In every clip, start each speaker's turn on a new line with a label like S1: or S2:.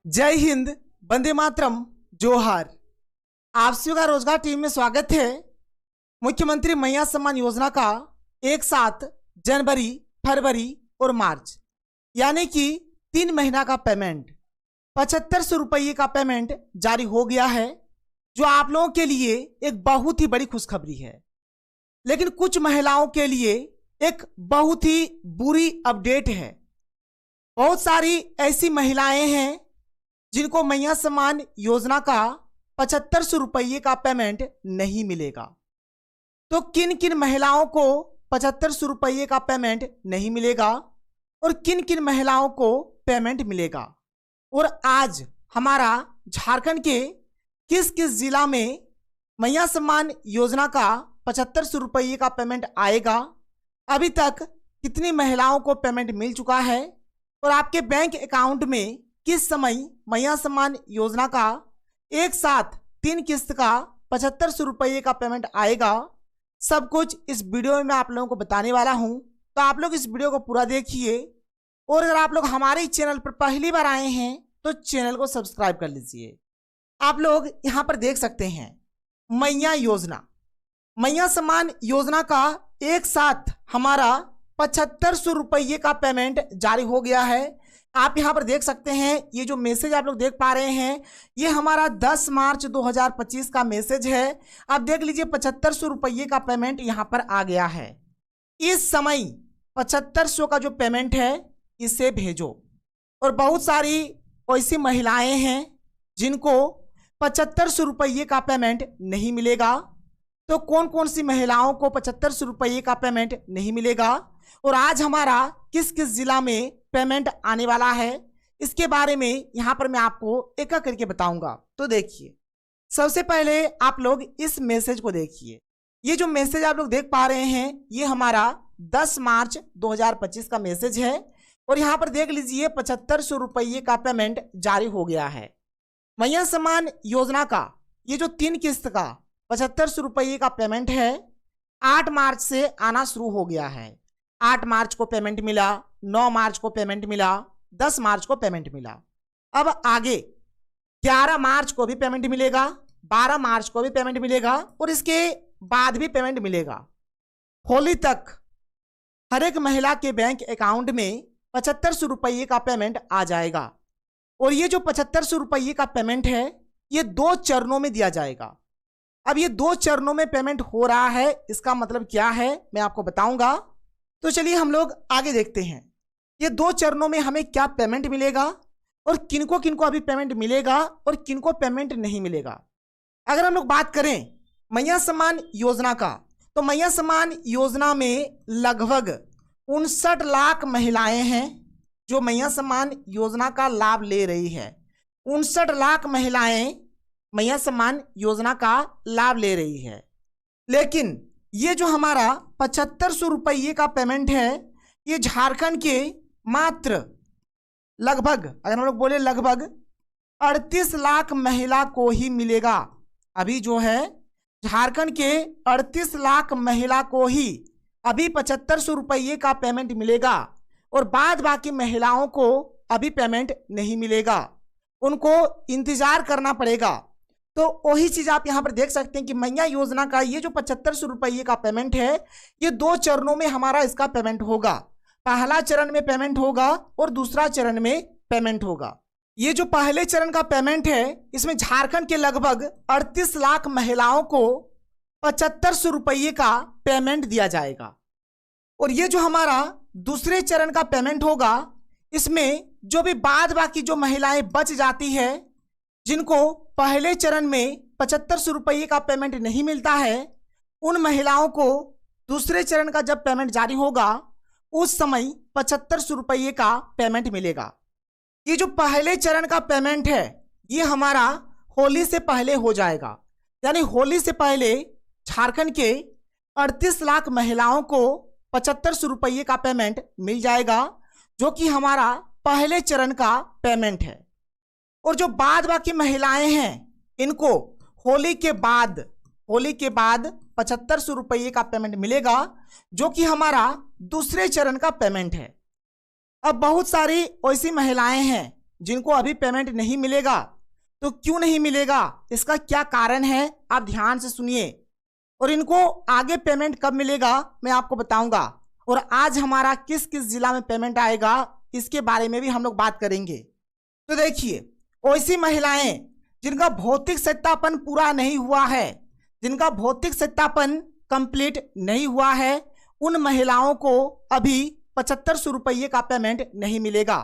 S1: जय हिंद, वंदे मातरम, जोहार। आप सभी का रोजगार टीम में स्वागत है। मुख्यमंत्री मैया सम्मान योजना का एक साथ जनवरी, फरवरी और मार्च यानी कि 3 महीना का पेमेंट 7500 रुपये का पेमेंट जारी हो गया है, जो आप लोगों के लिए एक बहुत ही बड़ी खुशखबरी है। लेकिन कुछ महिलाओं के लिए एक बहुत ही बुरी अपडेट है। बहुत सारी ऐसी महिलाएं हैं जिनको मैया सम्मान योजना का 7500 रुपये का पेमेंट नहीं मिलेगा। तो किन किन महिलाओं को 7500 रुपये का पेमेंट नहीं मिलेगा और किन किन महिलाओं को पेमेंट मिलेगा, और आज हमारा झारखंड के किस किस जिला में मैया सम्मान योजना का 7500 रुपये का पेमेंट आएगा, अभी तक कितनी महिलाओं को पेमेंट मिल चुका है, और आपके बैंक अकाउंट में किस समय मैया सम्मान योजना का एक साथ 3 किस्त का 7500 रुपये का पेमेंट आएगा, सब कुछ इस वीडियो में मैं आप लोगों को बताने वाला हूं। तो आप लोग इस वीडियो को पूरा देखिए, और अगर आप लोग हमारे चैनल पर पहली बार आए हैं तो चैनल को सब्सक्राइब कर लीजिए। आप लोग यहां पर देख सकते हैं मैया योजना, मैया सम्मान योजना का एक साथ हमारा 7500 रुपये का पेमेंट जारी हो गया है। आप यहां पर देख सकते हैं, ये जो मैसेज आप लोग देख पा रहे हैं ये हमारा 10 मार्च 2025 का मैसेज है। आप देख लीजिए 7500 रुपये का पेमेंट यहां पर आ गया है। इस समय 7500 का जो पेमेंट है इसे भेजो। और बहुत सारी ऐसी महिलाएं हैं जिनको 7500 रुपये का पेमेंट नहीं मिलेगा। तो कौन कौन सी महिलाओं को 7500 रुपये का पेमेंट नहीं मिलेगा और आज हमारा किस किस जिला में पेमेंट आने वाला है, इसके बारे में यहां पर मैं आपको एक एक करके बताऊंगा। तो देखिए, सबसे पहले आप लोग इस मैसेज को देखिए। ये जो मैसेज आप लोग देख पा रहे हैं ये हमारा 10 मार्च 2025 का मैसेज है, और यहां पर देख लीजिए 7500 रुपये का पेमेंट जारी हो गया है। मैया सम्मान योजना का ये जो 3 किस्त का 7500 रुपये का पेमेंट है 8 मार्च से आना शुरू हो गया है। 8 मार्च को पेमेंट मिला, 9 मार्च को पेमेंट मिला, 10 मार्च को पेमेंट मिला। अब आगे 11 मार्च को भी पेमेंट मिलेगा, 12 मार्च को भी पेमेंट मिलेगा, और इसके बाद भी पेमेंट मिलेगा। होली तक हर एक महिला के बैंक अकाउंट में 7500 रुपये का पेमेंट आ जाएगा। और ये जो 7500 रुपये का पेमेंट है ये 2 चरणों में दिया जाएगा। अब ये 2 चरणों में पेमेंट हो रहा है, इसका मतलब क्या है मैं आपको बताऊंगा। तो चलिए हम लोग आगे देखते हैं ये 2 चरणों में हमें क्या पेमेंट मिलेगा और किनको किनको अभी पेमेंट मिलेगा और किनको पेमेंट नहीं मिलेगा। अगर हम लोग बात करें मैया सम्मान योजना का, तो मैया सम्मान योजना में लगभग 59 लाख महिलाएं हैं जो मैया सम्मान योजना का लाभ ले रही है। 59 लाख महिलाएं मैया सम्मान योजना का लाभ ले रही है। लेकिन ये जो हमारा 7500 रुपये का पेमेंट है ये झारखंड के मात्र लगभग, अगर हम लोग बोले लगभग 38 लाख महिला को ही मिलेगा। अभी जो है झारखंड के 38 लाख महिला को ही अभी 7500 रुपये का पेमेंट मिलेगा, और बाद बाकी महिलाओं को अभी पेमेंट नहीं मिलेगा, उनको इंतजार करना पड़ेगा। तो वही चीज आप यहां पर देख सकते हैं कि मैया योजना का ये जो 7500 रुपये का पेमेंट है ये 2 चरणों में हमारा इसका पेमेंट होगा। पहला चरण में पेमेंट होगा और दूसरा चरण में पेमेंट होगा। ये जो पहले चरण का पेमेंट है इसमें झारखंड के लगभग 38 लाख महिलाओं को 7500 रुपये का पेमेंट दिया जाएगा। और ये जो हमारा दूसरे चरण का पेमेंट होगा इसमें जो भी बाद बाकी जो महिलाएं बच जाती है, जिनको पहले चरण में 7500 रुपये का पेमेंट नहीं मिलता है, उन महिलाओं को दूसरे चरण का जब पेमेंट जारी होगा उस समय 7500 रुपये का पेमेंट मिलेगा। ये जो पहले चरण का पेमेंट है ये हमारा होली से पहले हो जाएगा, यानी होली से पहले झारखंड के 38 लाख महिलाओं को 7500 रुपये का पेमेंट मिल जाएगा, जो कि हमारा पहले चरण का पेमेंट है। और जो बाद बाकी महिलाएं हैं इनको होली के बाद 7500 रुपये का पेमेंट मिलेगा, जो कि हमारा दूसरे चरण का पेमेंट है। अब बहुत सारी ऐसी महिलाएं हैं जिनको अभी पेमेंट नहीं मिलेगा। तो क्यों नहीं मिलेगा, इसका क्या कारण है, आप ध्यान से सुनिए। और इनको आगे पेमेंट कब मिलेगा मैं आपको बताऊंगा। और आज हमारा किस किस जिला में पेमेंट आएगा इसके बारे में भी हम लोग बात करेंगे। तो देखिए, ऐसी महिलाएं जिनका भौतिक सत्यापन पूरा नहीं हुआ है, जिनका भौतिक सत्यापन कंप्लीट नहीं हुआ है, उन महिलाओं को अभी 7500 रुपये का पेमेंट नहीं मिलेगा।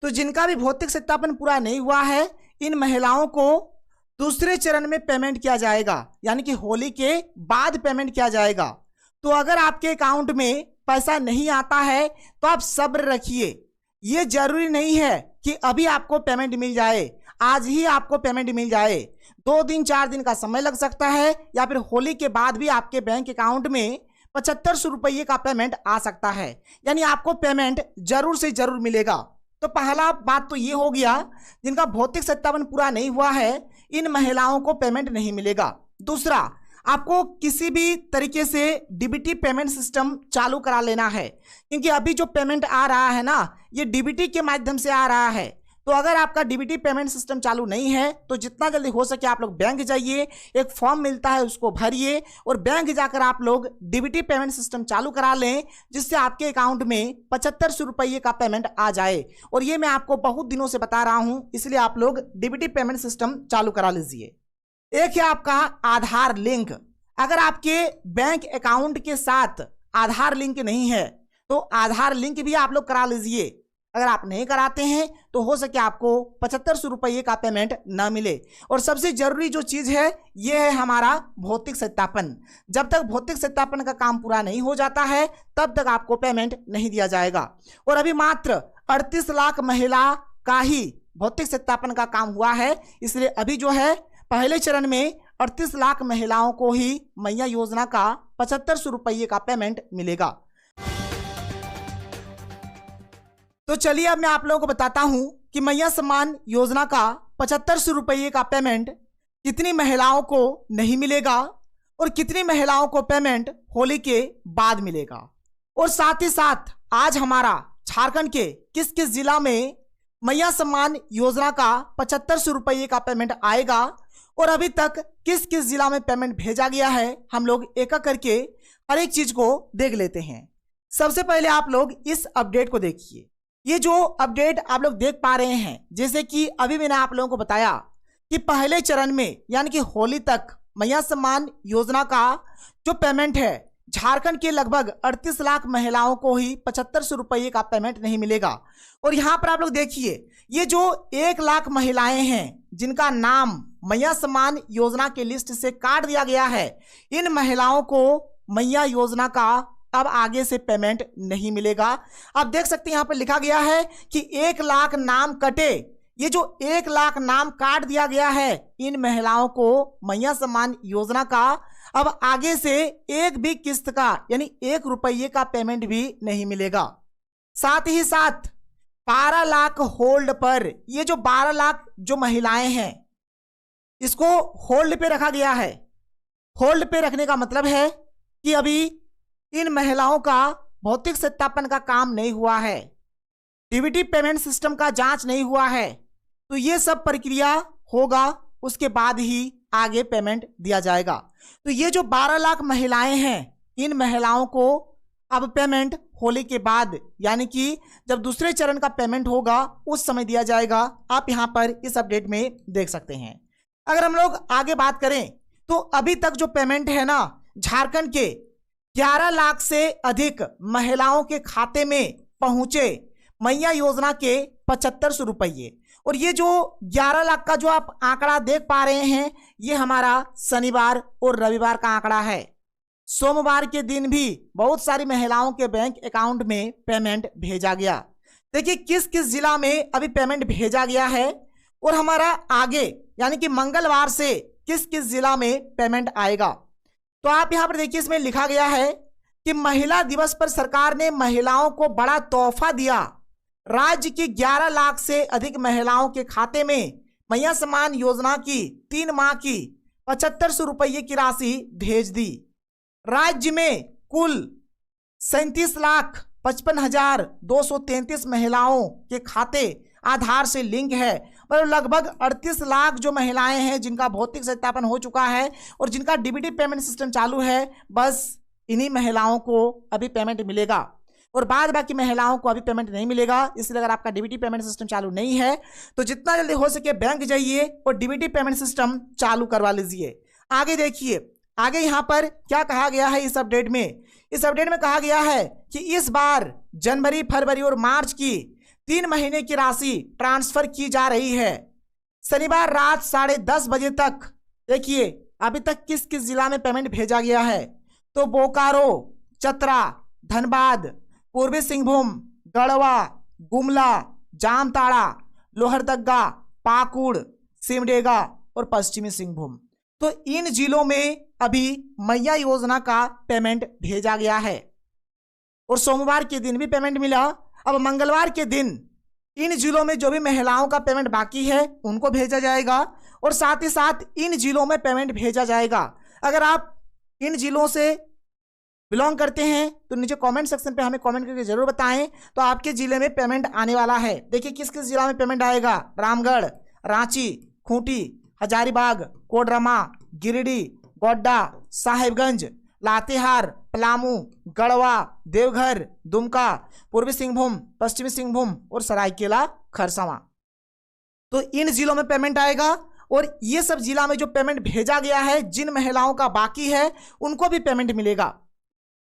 S1: तो जिनका भी भौतिक सत्यापन पूरा नहीं हुआ है, इन महिलाओं को दूसरे चरण में पेमेंट किया जाएगा, यानी कि होली के बाद पेमेंट किया जाएगा। तो अगर आपके अकाउंट में पैसा नहीं आता है तो आप सब्र रखिए। ये जरूरी नहीं है कि अभी आपको पेमेंट मिल जाए, आज ही आपको पेमेंट मिल जाए। 2 दिन 4 दिन का समय लग सकता है, या फिर होली के बाद भी आपके बैंक अकाउंट में 7500 रुपये का पेमेंट आ सकता है, यानी आपको पेमेंट जरूर से जरूर मिलेगा। तो पहला बात तो ये हो गया, जिनका भौतिक सत्यापन पूरा नहीं हुआ है इन महिलाओं को पेमेंट नहीं मिलेगा। दूसरा, आपको किसी भी तरीके से डीबीटी पेमेंट सिस्टम चालू करा लेना है, क्योंकि अभी जो पेमेंट आ रहा है ना, ये डीबीटी के माध्यम से आ रहा है। तो अगर आपका डीबीटी पेमेंट सिस्टम चालू नहीं है तो जितना जल्दी हो सके आप लोग बैंक जाइए, एक फॉर्म मिलता है उसको भरिए और बैंक जाकर आप लोग डीबीटी पेमेंट सिस्टम चालू करा लें, जिससे आपके अकाउंट में 7500 रुपये का पेमेंट आ जाए। और ये मैं आपको बहुत दिनों से बता रहा हूं, इसलिए आप लोग डीबीटी पेमेंट सिस्टम चालू करा लीजिए। एक है आपका आधार लिंक। अगर आपके बैंक अकाउंट के साथ आधार लिंक नहीं है तो आधार लिंक भी आप लोग करा लीजिए। अगर आप नहीं कराते हैं तो हो सके आपको 7500 रुपये का पेमेंट ना मिले। और सबसे जरूरी जो चीज है ये है हमारा भौतिक सत्यापन। जब तक भौतिक सत्यापन का काम पूरा नहीं हो जाता है तब तक आपको पेमेंट नहीं दिया जाएगा। और अभी मात्र 38 लाख महिला का ही भौतिक सत्यापन का काम हुआ है, इसलिए अभी जो है पहले चरण में 38 लाख महिलाओं को ही मैया योजना का 7500 रुपये का पेमेंट मिलेगा। तो चलिए अब मैं आप लोगों को बताता हूं कि मैया सम्मान योजना का 7500 रुपये का पेमेंट कितनी महिलाओं को नहीं मिलेगा और कितनी महिलाओं को पेमेंट होली के बाद मिलेगा। और साथ ही साथ आज हमारा झारखंड के किस किस जिला में मैया सम्मान योजना का 7500 रुपये का पेमेंट आएगा और अभी तक किस किस जिला में पेमेंट भेजा गया है, हम लोग एक एक करके हर एक चीज को देख लेते हैं। सबसे पहले आप लोग इस अपडेट को देखिए। ये जो अपडेट आप लोग देख पा रहे हैं, जैसे कि अभी मैंने आप लोगों को बताया कि पहले चरण में यानी कि होली तक मैया सम्मान योजना का जो पेमेंट है झारखंड के लगभग 38 लाख महिलाओं को ही 7500 रुपये का पेमेंट नहीं मिलेगा। और यहाँ पर आप लोग देखिए, ये जो 1 लाख महिलाएं हैं जिनका नाम मैया सम्मान योजना के लिस्ट से काट दिया गया है, इन महिलाओं को मैया योजना का अब आगे से पेमेंट नहीं मिलेगा। आप देख सकते हैं यहाँ पर लिखा गया है कि 1 लाख नाम कटे। ये जो 1 लाख नाम काट दिया गया है, इन महिलाओं को मैया सम्मान योजना का अब आगे से एक भी किस्त का यानी 1 रुपये का पेमेंट भी नहीं मिलेगा। साथ ही साथ 12 लाख होल्ड पर, ये जो 12 लाख जो महिलाएं हैं इसको होल्ड पे रखा गया है। होल्ड पे रखने का मतलब है कि अभी इन महिलाओं का भौतिक सत्यापन का काम नहीं हुआ है, डीबीटी पेमेंट सिस्टम का जांच नहीं हुआ है, तो ये सब प्रक्रिया होगा, उसके बाद ही आगे पेमेंट दिया जाएगा। तो ये जो 12 लाख महिलाएं हैं, इन महिलाओं को अब पेमेंट होली के बाद यानी कि जब दूसरे चरण का पेमेंट होगा उस समय दिया जाएगा। आप यहाँ पर इस अपडेट में देख सकते हैं। अगर हम लोग आगे बात करें तो अभी तक जो पेमेंट है ना, झारखंड के 11 लाख से अधिक महिलाओं के खाते में पहुंचे मैया योजना के 7500 रुपये। और ये जो 11 लाख का जो आप आंकड़ा देख पा रहे हैं, ये हमारा शनिवार और रविवार का आंकड़ा है। सोमवार के दिन भी बहुत सारी महिलाओं के बैंक अकाउंट में पेमेंट भेजा गया। देखिए किस किस जिला में अभी पेमेंट भेजा गया है और हमारा आगे यानी कि मंगलवार से किस किस जिला में पेमेंट आएगा। तो आप यहाँ पर देखिए, इसमें लिखा गया है कि महिला दिवस पर सरकार ने महिलाओं को बड़ा तोहफा दिया। राज्य की 11 लाख से अधिक महिलाओं के खाते में मैया सम्मान योजना की 3 माह की 7500 रुपये की राशि भेज दी। राज्य में कुल 37,55,233 महिलाओं के खाते आधार से लिंक है। मतलब लगभग 38 लाख जो महिलाएं हैं जिनका भौतिक सत्यापन हो चुका है और जिनका डीबीटी पेमेंट सिस्टम चालू है, बस इन्हीं महिलाओं को अभी पेमेंट मिलेगा और बाद बाकी महिलाओं को अभी पेमेंट नहीं मिलेगा। इसलिए अगर आपका डीबीटी पेमेंट सिस्टम चालू नहीं है तो जितना जल्दी हो सके बैंक जाइए और डीबीटी पेमेंट सिस्टम चालू करवा लीजिए। आगे देखिए, आगे यहाँ पर क्या कहा गया है इस अपडेट में। इस अपडेट में कहा गया है कि इस बार जनवरी, फरवरी और मार्च की 3 महीने की राशि ट्रांसफर की जा रही है। शनिवार रात 10:30 बजे तक देखिए अभी तक किस किस जिला में पेमेंट भेजा गया है। तो बोकारो, चतरा, धनबाद, पूर्वी सिंहभूम, गढ़वा, गुमला, जामताड़ा, लोहरदगा, पाकुड़, सिमडेगा और पश्चिमी सिंहभूम। तो इन जिलों में अभी मैया योजना का पेमेंट भेजा गया है और सोमवार के दिन भी पेमेंट मिला। अब मंगलवार के दिन इन जिलों में जो भी महिलाओं का पेमेंट बाकी है उनको भेजा जाएगा और साथ ही साथ इन जिलों में पेमेंट भेजा जाएगा। अगर आप इन जिलों से बिलोंग करते हैं तो नीचे कमेंट सेक्शन पे हमें कमेंट करके जरूर बताएं, तो आपके जिले में पेमेंट आने वाला है। देखिए किस किस जिला में पेमेंट आएगा। रामगढ़, रांची, खूंटी, हजारीबाग, कोडरमा, गिरिडीह, गोड्डा, साहिबगंज, लातेहार, पलामू, गढ़वा, देवघर, दुमका, पूर्वी सिंहभूम, पश्चिमी सिंहभूम और सरायकेला खरसावां। तो इन जिलों में पेमेंट आएगा और ये सब जिला में जो पेमेंट भेजा गया है, जिन महिलाओं का बाकी है उनको भी पेमेंट मिलेगा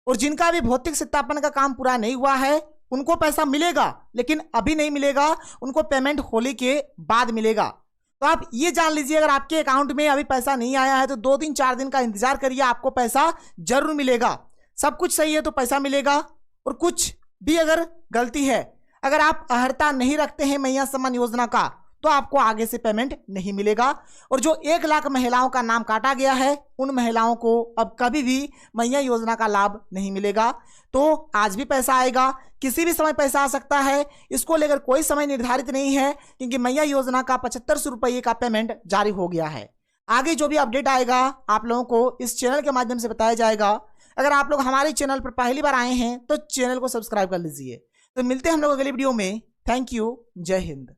S1: और जिनका भी भौतिक सत्यापन का काम पूरा नहीं हुआ है उनको पैसा मिलेगा, लेकिन अभी नहीं मिलेगा, उनको पेमेंट होली के बाद मिलेगा। तो आप ये जान लीजिए अगर आपके अकाउंट में अभी पैसा नहीं आया है तो 2 दिन 4 दिन का इंतजार करिए, आपको पैसा जरूर मिलेगा। सब कुछ सही है तो पैसा मिलेगा और कुछ भी अगर गलती है, अगर आप अर्हता नहीं रखते हैं मैया सम्मान योजना का तो आपको आगे से पेमेंट नहीं मिलेगा। और जो 1 लाख महिलाओं का नाम काटा गया है उन महिलाओं को अब कभी भी मैया योजना का लाभ नहीं मिलेगा। तो आज भी पैसा आएगा, किसी भी समय पैसा आ सकता है, इसको लेकर कोई समय निर्धारित नहीं है क्योंकि मैया योजना का 7500 रुपये का पेमेंट जारी हो गया है। आगे जो भी अपडेट आएगा आप लोगों को इस चैनल के माध्यम से बताया जाएगा। अगर आप लोग हमारे चैनल पर पहली बार आए हैं तो चैनल को सब्सक्राइब कर लीजिए। तो मिलते हैं हम लोग अगली वीडियो में। थैंक यू, जय हिंद।